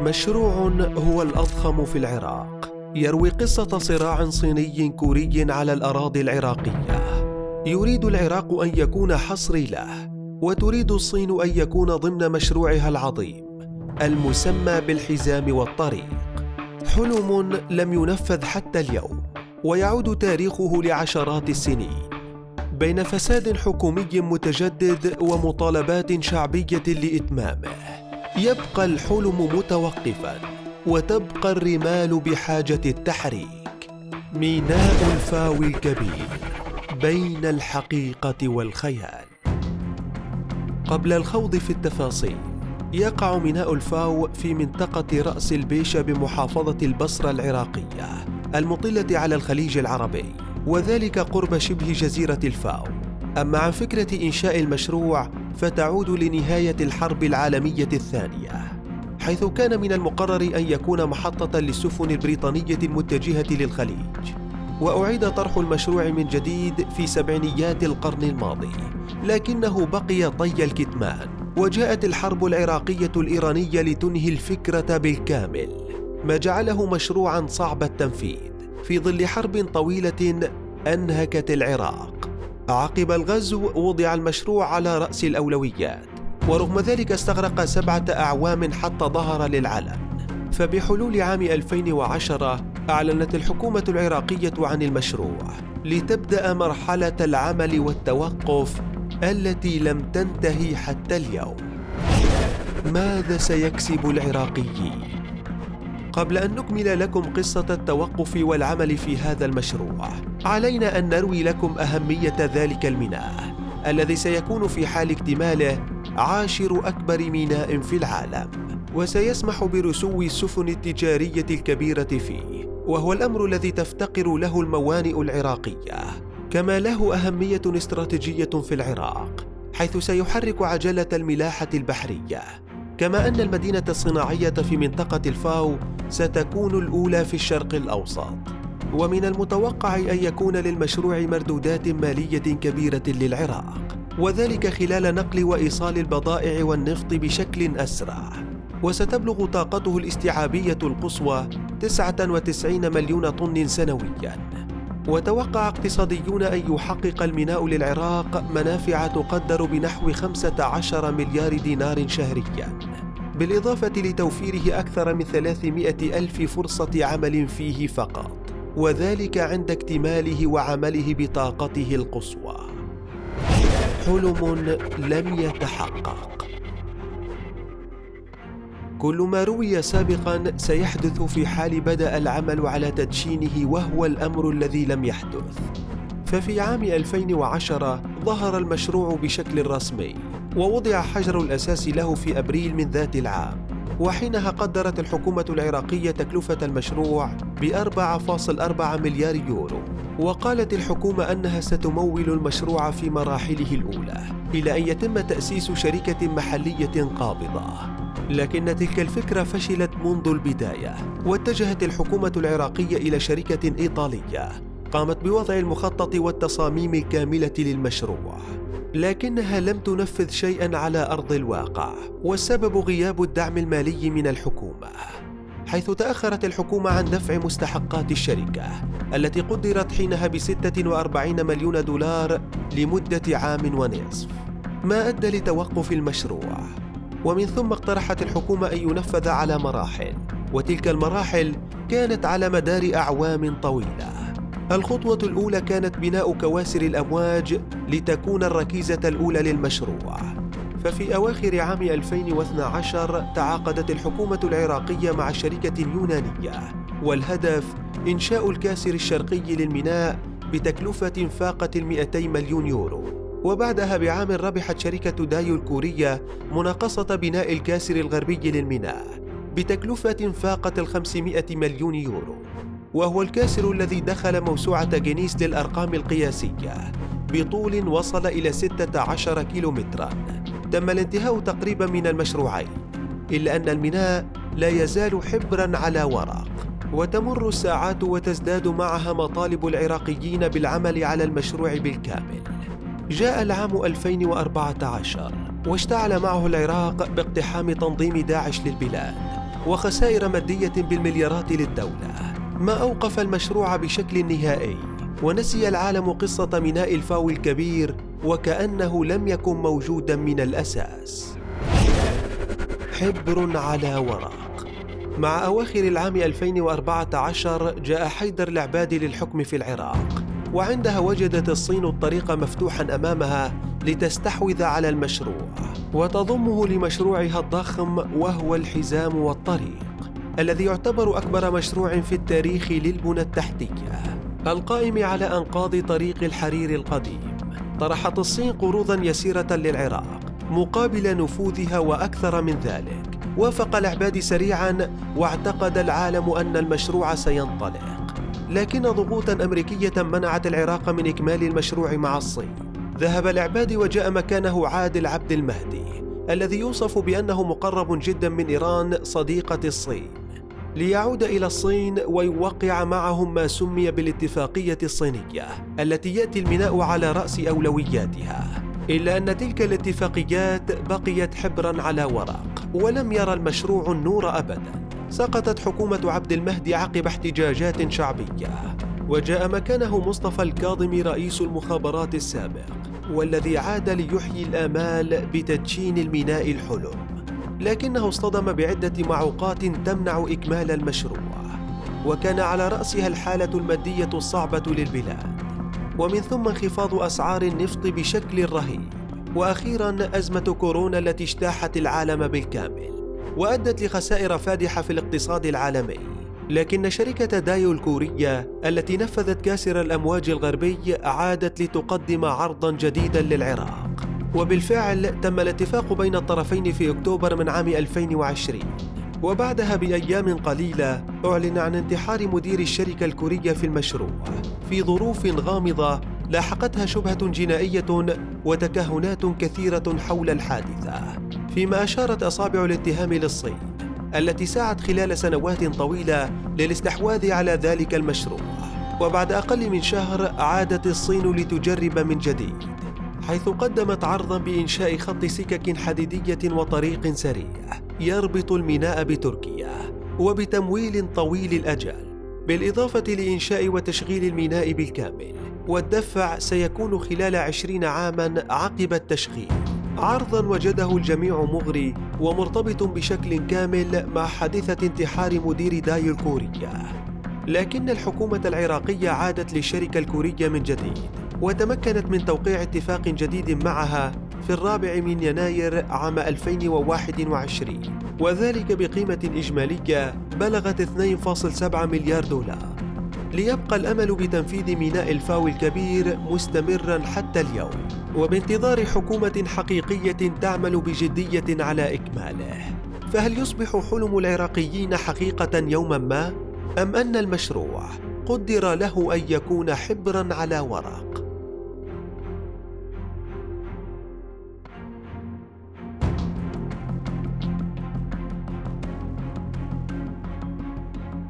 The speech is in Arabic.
مشروع هو الأضخم في العراق، يروي قصة صراع صيني كوري على الأراضي العراقية. يريد العراق أن يكون حصري له، وتريد الصين أن يكون ضمن مشروعها العظيم المسمى بالحزام والطريق. حلم لم ينفذ حتى اليوم، ويعود تاريخه لعشرات السنين بين فساد حكومي متجدد ومطالبات شعبية لإتمامه. يبقى الحلم متوقفاً، وتبقى الرمال بحاجة التحريك. ميناء الفاو الكبير بين الحقيقة والخيال. قبل الخوض في التفاصيل، يقع ميناء الفاو في منطقة رأس البيشة بمحافظة البصرة العراقية المطلة على الخليج العربي، وذلك قرب شبه جزيرة الفاو. أما عن فكرة إنشاء المشروع فتعود لنهاية الحرب العالمية الثانية، حيث كان من المقرر أن يكون محطة للسفن البريطانية المتجهة للخليج. وأعيد طرح المشروع من جديد في سبعينيات القرن الماضي، لكنه بقي طي الكتمان، وجاءت الحرب العراقية الإيرانية لتنهي الفكرة بالكامل، ما جعله مشروعاً صعب التنفيذ في ظل حرب طويلة أنهكت العراق. عقب الغزو وضع المشروع على رأس الأولويات، ورغم ذلك استغرق 7 أعوام حتى ظهر للعلن. فبحلول عام 2010 أعلنت الحكومة العراقية عن المشروع لتبدأ مرحلة العمل والتوقف التي لم تنتهي حتى اليوم. ماذا سيكسب العراقيين؟ قبل أن نكمل لكم قصة التوقف والعمل في هذا المشروع، علينا أن نروي لكم أهمية ذلك الميناء الذي سيكون في حال اكتماله 10 أكبر ميناء في العالم، وسيسمح برسو السفن التجارية الكبيرة فيه، وهو الأمر الذي تفتقر له الموانئ العراقية. كما له أهمية استراتيجية في العراق، حيث سيحرك عجلة الملاحة البحرية. كما أن المدينة الصناعية في منطقة الفاو ستكون الأولى في الشرق الأوسط، ومن المتوقع أن يكون للمشروع مردودات مالية كبيرة للعراق، وذلك خلال نقل وإيصال البضائع والنفط بشكل أسرع. وستبلغ طاقته الاستيعابية القصوى 99 مليون طن سنوياً. وتوقع اقتصاديون أن يحقق الميناء للعراق منافع تقدر بنحو 15 مليار دينار شهرياً، بالإضافة لتوفيره أكثر من 300 ألف فرصة عمل فيه فقط، وذلك عند اكتماله وعمله بطاقته القصوى. حلم لم يتحقق. كل ما روي سابقاً سيحدث في حال بدأ العمل على تدشينه، وهو الأمر الذي لم يحدث. ففي عام 2010 ظهر المشروع بشكل رسمي، ووضع حجر الأساس له في أبريل من ذات العام، وحينها قدرت الحكومة العراقية تكلفة المشروع ب4.4 مليار يورو. وقالت الحكومة أنها ستمول المشروع في مراحله الأولى إلى أن يتم تأسيس شركة محلية قابضة. لكن تلك الفكرة فشلت منذ البداية، واتجهت الحكومة العراقية إلى شركة إيطالية قامت بوضع المخطط والتصاميم الكاملة للمشروع، لكنها لم تنفذ شيئاً على أرض الواقع، والسبب غياب الدعم المالي من الحكومة، حيث تأخرت الحكومة عن دفع مستحقات الشركة التي قدرت حينها ب46 مليون دولار لمدة عام ونصف، ما أدى لتوقف المشروع. ومن ثم اقترحت الحكومة أن ينفذ على مراحل، وتلك المراحل كانت على مدار أعوام طويلة. الخطوة الأولى كانت بناء كواسر الأمواج لتكون الركيزة الأولى للمشروع. ففي أواخر عام 2012 تعاقدت الحكومة العراقية مع شركة يونانية، والهدف إنشاء الكاسر الشرقي للميناء بتكلفة فاقت 200 مليون يورو. وبعدها بعام ربحت شركة دايو الكورية مناقصة بناء الكاسر الغربي للميناء بتكلفة فاقت 500 مليون يورو، وهو الكاسر الذي دخل موسوعة جينيس للأرقام القياسية بطول وصل إلى 16 كيلومتراً. تم الانتهاء تقريباً من المشروعين، إلا أن الميناء لا يزال حبراً على ورق، وتمر الساعات وتزداد معها مطالب العراقيين بالعمل على المشروع بالكامل. جاء العام 2014 واشتعل معه العراق باقتحام تنظيم داعش للبلاد، وخسائر مادية بالمليارات للدولة، ما أوقف المشروع بشكل نهائي، ونسي العالم قصة ميناء الفاو الكبير وكأنه لم يكن موجوداً من الأساس. حبر على ورق. مع أواخر العام 2014 جاء حيدر العبادي للحكم في العراق، وعندها وجدت الصين الطريق مفتوحاً أمامها لتستحوذ على المشروع وتضمه لمشروعها الضخم، وهو الحزام والطريق، الذي يعتبر أكبر مشروع في التاريخ للبنى التحتية القائم على أنقاض طريق الحرير القديم. طرحت الصين قروضاً يسيرة للعراق مقابل نفوذها، وأكثر من ذلك وافق العبادي سريعاً، واعتقد العالم أن المشروع سينطلق، لكن ضغوطاً أمريكية منعت العراق من إكمال المشروع مع الصين. ذهب العبادي وجاء مكانه عادل عبد المهدي، الذي يوصف بأنه مقرب جداً من إيران صديقة الصين، ليعود إلى الصين ويوقع معهم ما سمي بالاتفاقية الصينية، التي يأتي الميناء على رأس أولوياتها. إلا أن تلك الاتفاقيات بقيت حبراً على ورق، ولم يرى المشروع النور أبداً. سقطت حكومة عبد المهدي عقب احتجاجات شعبية، وجاء مكانه مصطفى الكاظمي رئيس المخابرات السابق، والذي عاد ليحيي الآمال بتدشين الميناء الحلم، لكنه اصطدم بعدة معوقات تمنع إكمال المشروع، وكان على رأسها الحالة المادية الصعبة للبلاد، ومن ثم انخفاض أسعار النفط بشكل رهيب، وأخيراً أزمة كورونا التي اجتاحت العالم بالكامل وأدت لخسائر فادحة في الاقتصاد العالمي. لكن شركة دايو الكورية التي نفذت كاسر الأمواج الغربي عادت لتقدم عرضاً جديداً للعراق، وبالفعل تم الاتفاق بين الطرفين في أكتوبر من عام 2020، وبعدها بأيام قليلة أعلن عن انتحار مدير الشركة الكورية في المشروع في ظروف غامضة لاحقتها شبهة جنائية وتكهنات كثيرة حول الحادثة، فيما أشارت أصابع الاتهام للصين التي سعت خلال سنوات طويلة للاستحواذ على ذلك المشروع. وبعد أقل من شهر عادت الصين لتجرب من جديد، حيث قدمت عرضاً بإنشاء خط سكك حديدية وطريق سريع يربط الميناء بتركيا، وبتمويل طويل الأجل، بالإضافة لإنشاء وتشغيل الميناء بالكامل، والدفع سيكون خلال 20 عاماً عقب التشغيل. عرضاً وجده الجميع مغري ومرتبط بشكل كامل مع حادثة انتحار مدير دايو الكورية. لكن الحكومة العراقية عادت للشركة الكورية من جديد، وتمكنت من توقيع اتفاق جديد معها في 4 يناير عام 2021، وذلك بقيمة إجمالية بلغت 2.7 مليار دولار، ليبقى الأمل بتنفيذ ميناء الفاو الكبير مستمراً حتى اليوم، وبانتظار حكومة حقيقية تعمل بجدية على إكماله. فهل يصبح حلم العراقيين حقيقة يوماً ما؟ أم أن المشروع قدر له أن يكون حبراً على ورق؟